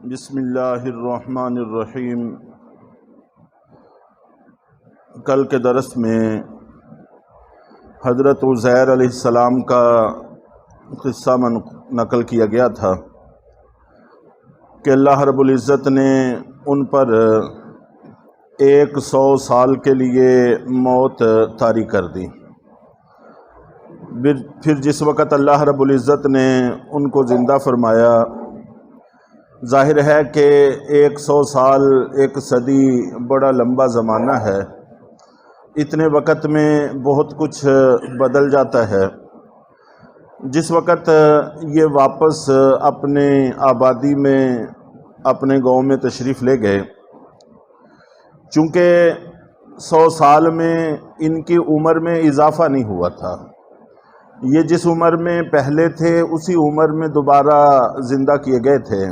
بسم اللہ الرحمن الرحیم۔ کل کے درس میں حضرت عزیر علیہ السلام کا قصہ نقل کیا گیا تھا کہ اللہ رب العزت نے ان پر 100 سال کے لیے موت طاری کر دی۔ پھر جس وقت اللہ رب العزت نے ان کو زندہ فرمایا، ظاہر ہے کہ 100 سال 1 صدی بڑا لمبا زمانہ ہے۔ اتنے وقت میں بہت کچھ بدل جاتا ہے۔ جس وقت یہ واپس اپنے آبادی میں اپنے گاؤں میں تشریف لے گئے، چونکہ 100 سال میں ان کی عمر میں اضافہ نہیں ہوا تھا، یہ جس عمر میں پہلے تھے اسی عمر میں دوبارہ زندہ کیے گئے تھے،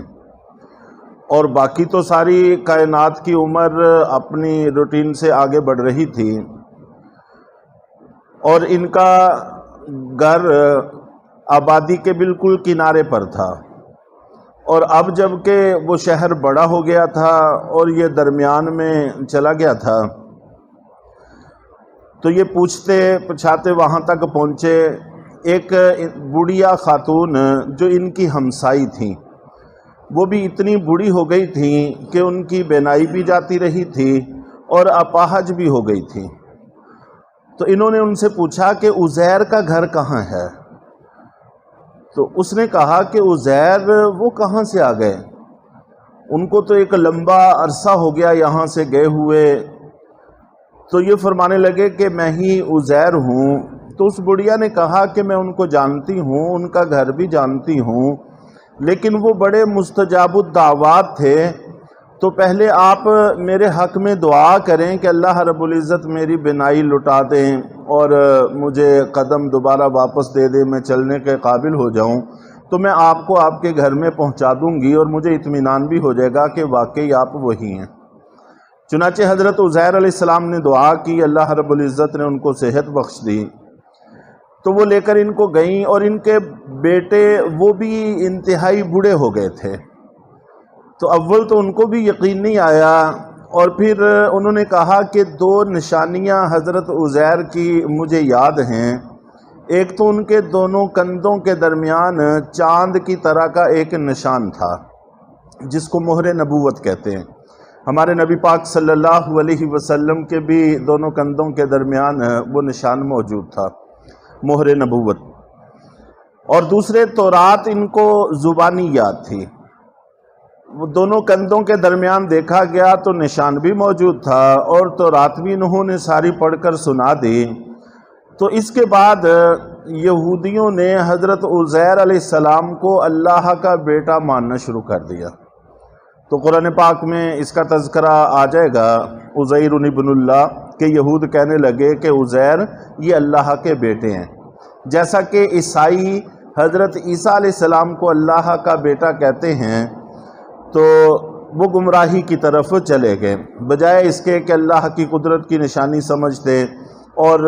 اور باقی تو ساری کائنات کی عمر اپنی روٹین سے آگے بڑھ رہی تھی، اور ان کا گھر آبادی کے بالکل کنارے پر تھا، اور اب جب کہ وہ شہر بڑا ہو گیا تھا اور یہ درمیان میں چلا گیا تھا، تو یہ پوچھتے پچھاتے وہاں تک پہنچے۔ ایک بوڑھیا خاتون جو ان کی ہمسائی تھیں، وہ بھی اتنی بوڑھی ہو گئی تھیں کہ ان کی بینائی بھی جاتی رہی تھی اور اپاہج بھی ہو گئی تھی۔ تو انہوں نے ان سے پوچھا کہ عزیر کا گھر کہاں ہے؟ تو اس نے کہا کہ عزیر وہ کہاں سے آ گئے؟ ان کو تو ایک لمبا عرصہ ہو گیا یہاں سے گئے ہوئے۔ تو یہ فرمانے لگے کہ میں ہی عزیر ہوں۔ تو اس بڑھیا نے کہا کہ میں ان کو جانتی ہوں، ان کا گھر بھی جانتی ہوں، لیکن وہ بڑے مستجاب الدعوات تھے، تو پہلے آپ میرے حق میں دعا کریں کہ اللہ رب العزت میری بینائی لٹا دیں اور مجھے قدم دوبارہ واپس دے دیں، میں چلنے کے قابل ہو جاؤں، تو میں آپ کو آپ کے گھر میں پہنچا دوں گی اور مجھے اطمینان بھی ہو جائے گا کہ واقعی آپ وہی ہیں۔ چنانچہ حضرت عزیر علیہ السلام نے دعا کی، اللہ رب العزت نے ان کو صحت بخش دی، تو وہ لے کر ان کو گئیں، اور ان کے بیٹے وہ بھی انتہائی بوڑھے ہو گئے تھے۔ تو اول تو ان کو بھی یقین نہیں آیا، اور پھر انہوں نے کہا کہ 2 نشانیاں حضرت عزیر کی مجھے یاد ہیں۔ ایک تو ان کے دونوں کندھوں کے درمیان چاند کی طرح کا ایک نشان تھا، جس کو مہر نبوت کہتے ہیں۔ ہمارے نبی پاک صلی اللہ علیہ وسلم کے بھی دونوں کندھوں کے درمیان وہ نشان موجود تھا، مہر نبوت۔ اور دوسرے تورات ان کو زبانی یاد تھی۔ وہ دونوں کندھوں کے درمیان دیکھا گیا تو نشان بھی موجود تھا، اور تورات بھی انہوں نے ساری پڑھ کر سنا دی۔ تو اس کے بعد یہودیوں نے حضرت عزیر علیہ السلام کو اللہ کا بیٹا ماننا شروع کر دیا۔ تو قرآن پاک میں اس کا تذکرہ آ جائے گا، عزیر ابن اللہ، کہ یہود کہنے لگے کہ عزیر یہ اللہ کے بیٹے ہیں، جیسا کہ عیسائی حضرت عیسیٰ علیہ السلام کو اللہ کا بیٹا کہتے ہیں۔ تو وہ گمراہی کی طرف چلے گئے، بجائے اس کے کہ اللہ کی قدرت کی نشانی سمجھتے اور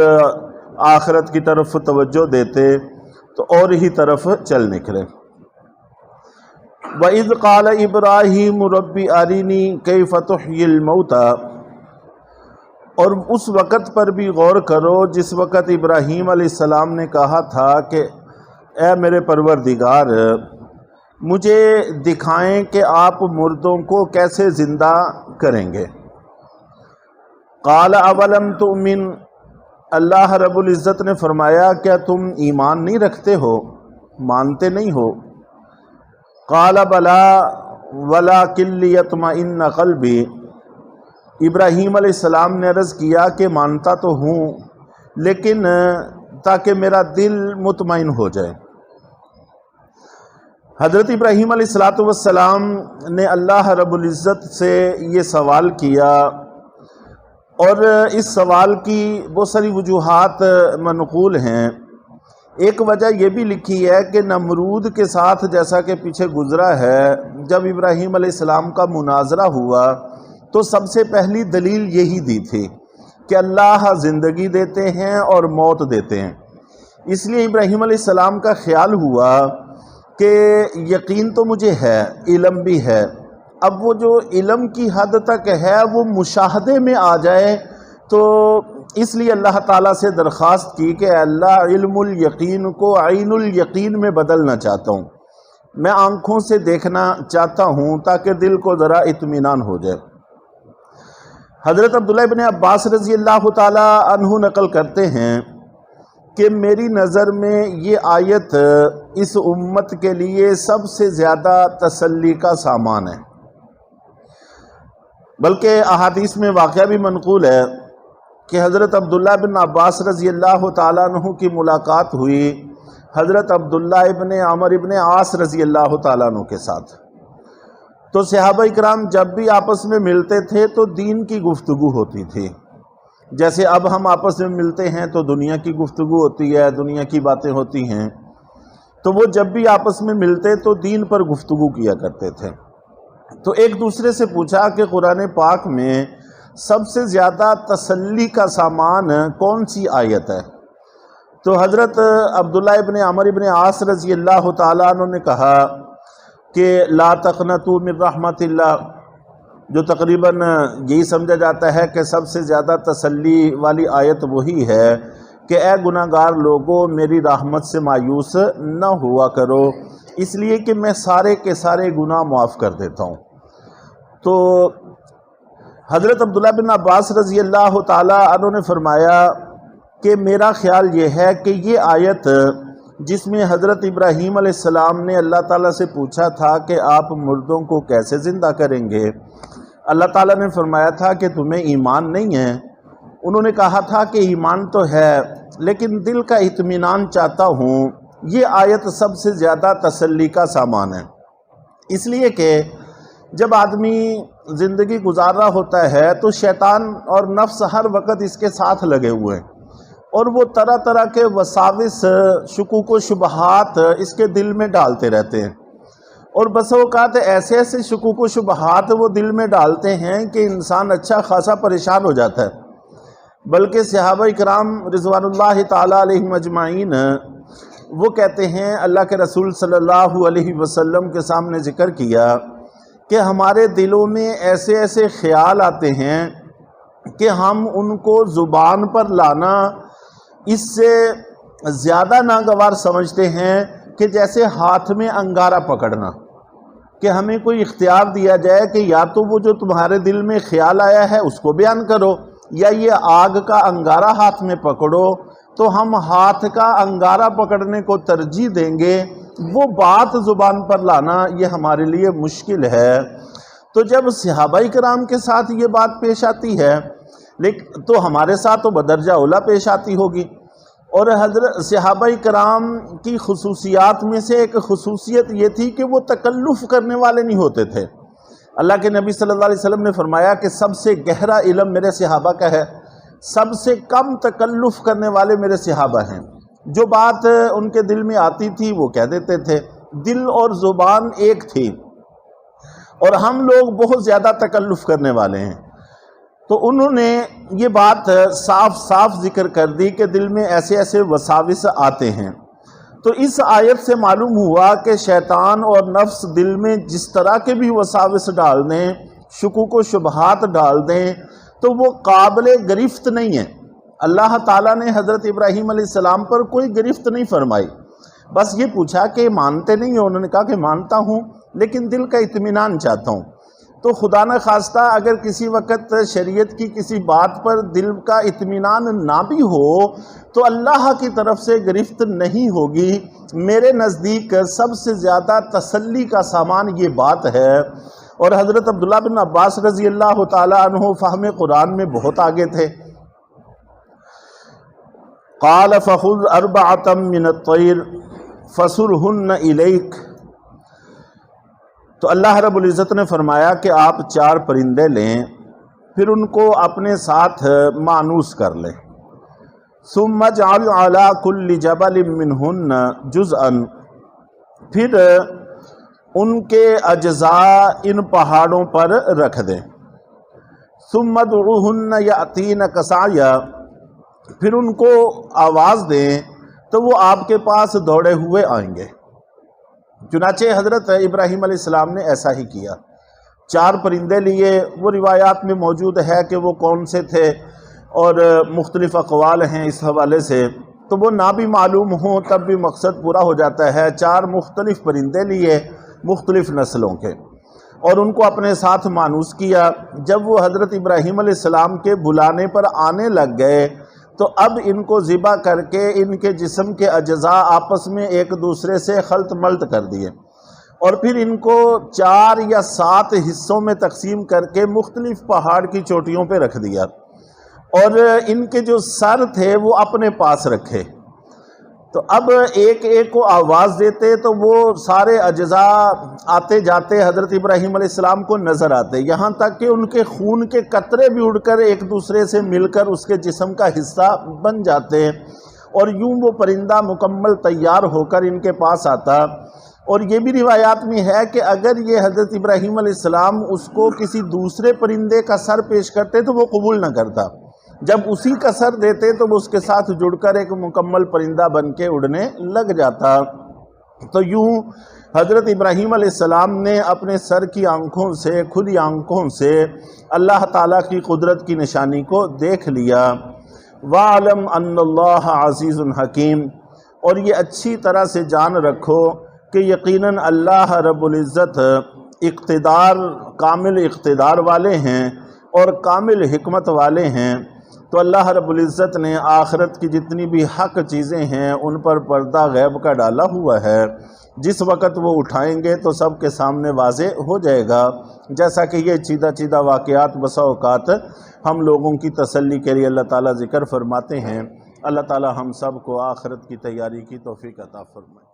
آخرت کی طرف توجہ دیتے، تو اور ہی طرف چل نکلے۔ وَإِذْ قَالَ إِبْرَاهِيمُ رَبِّ أَرِنِي كَيْفَ تُحْيِي الْمَوْتَى، اور اس وقت پر بھی غور کرو جس وقت ابراہیم علیہ السلام نے کہا تھا کہ اے میرے پروردگار، مجھے دکھائیں کہ آپ مردوں کو کیسے زندہ کریں گے۔ قَالَ أَوَلَمْ تُؤْمِنْ، اللہ رب العزت نے فرمایا کیا تم ایمان نہیں رکھتے ہو، مانتے نہیں ہو؟ قَالَ بَلَىٰ وَلَٰكِن لِيَطْمَئِنَّ قَلْبِي، ابراہیم علیہ السلام نے عرض کیا کہ مانتا تو ہوں، لیکن تاکہ میرا دل مطمئن ہو جائے۔ حضرت ابراہیم علیہ السلام نے اللہ رب العزت سے یہ سوال کیا، اور اس سوال کی بہت ساری وجوہات منقول ہیں۔ ایک وجہ یہ بھی لکھی ہے کہ نمرود کے ساتھ، جیسا کہ پیچھے گزرا ہے، جب ابراہیم علیہ السلام کا مناظرہ ہوا تو سب سے پہلی دلیل یہی دی تھی کہ اللہ زندگی دیتے ہیں اور موت دیتے ہیں۔ اس لیے ابراہیم علیہ السلام کا خیال ہوا کہ یقین تو مجھے ہے، علم بھی ہے، اب وہ جو علم کی حد تک ہے وہ مشاہدے میں آ جائے، تو اس لیے اللہ تعالیٰ سے درخواست کی کہ اللہ علم الیقین کو عین الیقین میں بدلنا چاہتا ہوں، میں آنکھوں سے دیکھنا چاہتا ہوں تاکہ دل کو ذرا اطمینان ہو جائے۔ حضرت عبداللہ ابن عباس رضی اللہ تعالی عنہ نقل کرتے ہیں کہ میری نظر میں یہ آیت اس امت کے لیے سب سے زیادہ تسلی کا سامان ہے، بلکہ احادیث میں واقعہ بھی منقول ہے کہ حضرت عبداللہ بن عباس رضی اللہ تعالیٰ عنہ کی ملاقات ہوئی حضرت عبداللہ ابن عمر ابن عاص رضی اللہ تعالیٰ عنہ کے ساتھ۔ تو صحابہ اکرام جب بھی آپس میں ملتے تھے تو دین کی گفتگو ہوتی تھی، جیسے اب ہم آپس میں ملتے ہیں تو دنیا کی گفتگو ہوتی ہے، دنیا کی باتیں ہوتی ہیں، تو وہ جب بھی آپس میں ملتے تو دین پر گفتگو کیا کرتے تھے۔ تو ایک دوسرے سے پوچھا کہ قرآن پاک میں سب سے زیادہ تسلی کا سامان کون سی آیت ہے؟ تو حضرت عبداللہ ابن عمر ابن عاص رضی اللہ تعالیٰ عنہ نے کہا کہ لا تقنطوا من رحمت اللہ، جو تقریباً یہی سمجھا جاتا ہے کہ سب سے زیادہ تسلی والی آیت وہی ہے کہ اے گناہ گار لوگوں میری رحمت سے مایوس نہ ہوا کرو، اس لیے کہ میں سارے کے سارے گناہ معاف کر دیتا ہوں۔ تو حضرت عبداللہ بن عباس رضی اللہ تعالی عنہ نے فرمایا کہ میرا خیال یہ ہے کہ یہ آیت جس میں حضرت ابراہیم علیہ السلام نے اللہ تعالیٰ سے پوچھا تھا کہ آپ مردوں کو کیسے زندہ کریں گے، اللہ تعالیٰ نے فرمایا تھا کہ تمہیں ایمان نہیں ہے، انہوں نے کہا تھا کہ ایمان تو ہے لیکن دل کا اطمینان چاہتا ہوں، یہ آیت سب سے زیادہ تسلی کا سامان ہے، اس لیے کہ جب آدمی زندگی گزار رہا ہوتا ہے تو شیطان اور نفس ہر وقت اس کے ساتھ لگے ہوئے ہیں، اور وہ طرح طرح کے وساوس، شکوک و شبہات اس کے دل میں ڈالتے رہتے ہیں، اور بس اوقات ایسے ایسے شکوک و شبہات وہ دل میں ڈالتے ہیں کہ انسان اچھا خاصا پریشان ہو جاتا ہے۔ بلکہ صحابہ اکرام رضوان اللہ تعالی علیہم اجمعین وہ کہتے ہیں، اللہ کے رسول صلی اللہ علیہ وسلم کے سامنے ذکر کیا کہ ہمارے دلوں میں ایسے ایسے خیال آتے ہیں کہ ہم ان کو زبان پر لانا اس سے زیادہ ناگوار سمجھتے ہیں کہ جیسے ہاتھ میں انگارہ پکڑنا، کہ ہمیں کوئی اختیار دیا جائے کہ یا تو وہ جو تمہارے دل میں خیال آیا ہے اس کو بیان کرو، یا یہ آگ کا انگارہ ہاتھ میں پکڑو، تو ہم ہاتھ کا انگارہ پکڑنے کو ترجیح دیں گے، وہ بات زبان پر لانا یہ ہمارے لیے مشکل ہے۔ تو جب صحابہ کرام کے ساتھ یہ بات پیش آتی ہے لیکن تو ہمارے ساتھ تو بدرجہ اولیٰ پیش آتی ہوگی۔ اور حضرت صحابہ کرام کی خصوصیات میں سے ایک خصوصیت یہ تھی کہ وہ تکلف کرنے والے نہیں ہوتے تھے۔ اللہ کے نبی صلی اللہ علیہ وسلم نے فرمایا کہ سب سے گہرا علم میرے صحابہ کا ہے، سب سے کم تکلف کرنے والے میرے صحابہ ہیں، جو بات ان کے دل میں آتی تھی وہ کہہ دیتے تھے، دل اور زبان ایک تھی، اور ہم لوگ بہت زیادہ تکلف کرنے والے ہیں۔ تو انہوں نے یہ بات صاف صاف ذکر کر دی کہ دل میں ایسے ایسے وساوس آتے ہیں۔ تو اس آیت سے معلوم ہوا کہ شیطان اور نفس دل میں جس طرح کے بھی وساوس ڈال دیں، شکوک و شبہات ڈال دیں، تو وہ قابل گرفت نہیں ہے۔ اللہ تعالیٰ نے حضرت ابراہیم علیہ السلام پر کوئی گرفت نہیں فرمائی، بس یہ پوچھا کہ مانتے نہیں ہو؟ انہوں نے کہا کہ مانتا ہوں لیکن دل کا اطمینان چاہتا ہوں۔ تو خدا نہ خواستہ اگر کسی وقت شریعت کی کسی بات پر دل کا اطمینان نہ بھی ہو تو اللہ کی طرف سے گرفت نہیں ہوگی۔ میرے نزدیک سب سے زیادہ تسلی کا سامان یہ بات ہے۔ اور حضرت عبداللہ بن عباس رضی اللہ تعالی عنہ فہم قرآن میں بہت آگے تھے۔ قال فخذ اربعۃ من الطیر فصرہن الیک، تو اللہ رب العزت نے فرمایا کہ آپ 4 پرندے لیں، پھر ان کو اپنے ساتھ مانوس کر لیں، ثم اجعل علی کل جبل منہن جزءا، پھر ان کے اجزاء ان پہاڑوں پر رکھ دیں، ثم ادعوہن یأتینک سعیا، پھر ان کو آواز دیں تو وہ آپ کے پاس دوڑے ہوئے آئیں گے۔ چنانچہ حضرت ابراہیم علیہ السلام نے ایسا ہی کیا، 4 پرندے لیے، وہ روایات میں موجود ہے کہ وہ کون سے تھے اور مختلف اقوال ہیں اس حوالے سے، تو وہ نہ بھی معلوم ہوں تب بھی مقصد پورا ہو جاتا ہے۔ 4 مختلف پرندے لیے مختلف نسلوں کے، اور ان کو اپنے ساتھ مانوس کیا۔ جب وہ حضرت ابراہیم علیہ السلام کے بلانے پر آنے لگ گئے تو اب ان کو ذبح کر کے ان کے جسم کے اجزاء آپس میں ایک دوسرے سے خلط ملط کر دیے، اور پھر ان کو 4 یا 7 حصوں میں تقسیم کر کے مختلف پہاڑ کی چوٹیوں پہ رکھ دیا، اور ان کے جو سر تھے وہ اپنے پاس رکھے۔ تو اب ایک ایک کو آواز دیتے تو وہ سارے اجزاء آتے جاتے حضرت ابراہیم علیہ السلام کو نظر آتے، یہاں تک کہ ان کے خون کے قطرے بھی اڑ کر ایک دوسرے سے مل کر اس کے جسم کا حصہ بن جاتے، اور یوں وہ پرندہ مکمل تیار ہو کر ان کے پاس آتا۔ اور یہ بھی روایات میں ہے کہ اگر یہ حضرت ابراہیم علیہ السلام اس کو کسی دوسرے پرندے کا سر پیش کرتے تو وہ قبول نہ کرتا، جب اسی کا سر دیتے تو وہ اس کے ساتھ جڑ کر ایک مکمل پرندہ بن کے اڑنے لگ جاتا۔ تو یوں حضرت ابراہیم علیہ السلام نے اپنے سر کی آنکھوں سے، کھلی آنکھوں سے اللہ تعالیٰ کی قدرت کی نشانی کو دیکھ لیا۔ وَاعْلَمْ أَنَّ اللَّهَ عَزِيزٌ حَكِيمٌ، اور یہ اچھی طرح سے جان رکھو کہ یقیناً اللہ رب العزت کامل اقتدار والے ہیں اور کامل حکمت والے ہیں۔ تو اللہ رب العزت نے آخرت کی جتنی بھی حق چیزیں ہیں ان پر پردہ غیب کا ڈالا ہوا ہے، جس وقت وہ اٹھائیں گے تو سب کے سامنے واضح ہو جائے گا، جیسا کہ یہ چیدہ چیدہ واقعات بسا اوقات ہم لوگوں کی تسلی کے لیے اللہ تعالیٰ ذکر فرماتے ہیں۔ اللہ تعالیٰ ہم سب کو آخرت کی تیاری کی توفیق عطا فرمائے۔